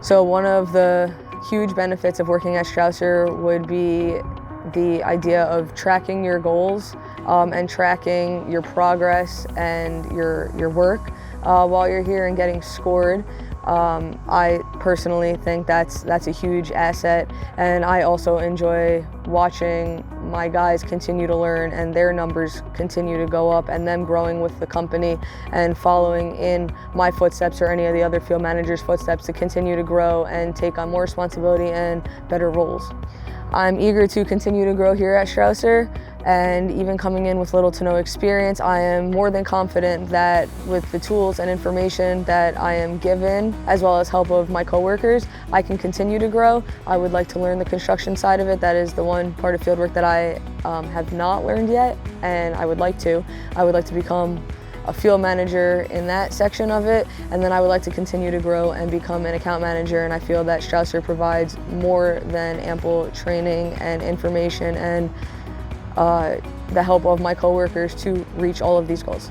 So one of the huge benefits of working at Strauser would be the idea of tracking your goals and tracking your progress and your work while you're here and getting scored. I personally think that's a huge asset, and I also enjoy watching my guys continue to learn and their numbers continue to go up, and them growing with the company and following in my footsteps or any of the other field managers' footsteps to continue to grow and take on more responsibility and better roles. I'm eager to continue to grow here at Strauser, and even coming in with little to no experience, I am more than confident that with the tools and information that I am given, as well as help of my coworkers, I can continue to grow. I would like to learn the construction side of it. That is the one part of fieldwork that I have not learned yet, and I would like to. I would like to become a field manager in that section of it, and then I would like to continue to grow and become an account manager, and I feel that Strauser provides more than ample training and information and the help of my coworkers to reach all of these goals.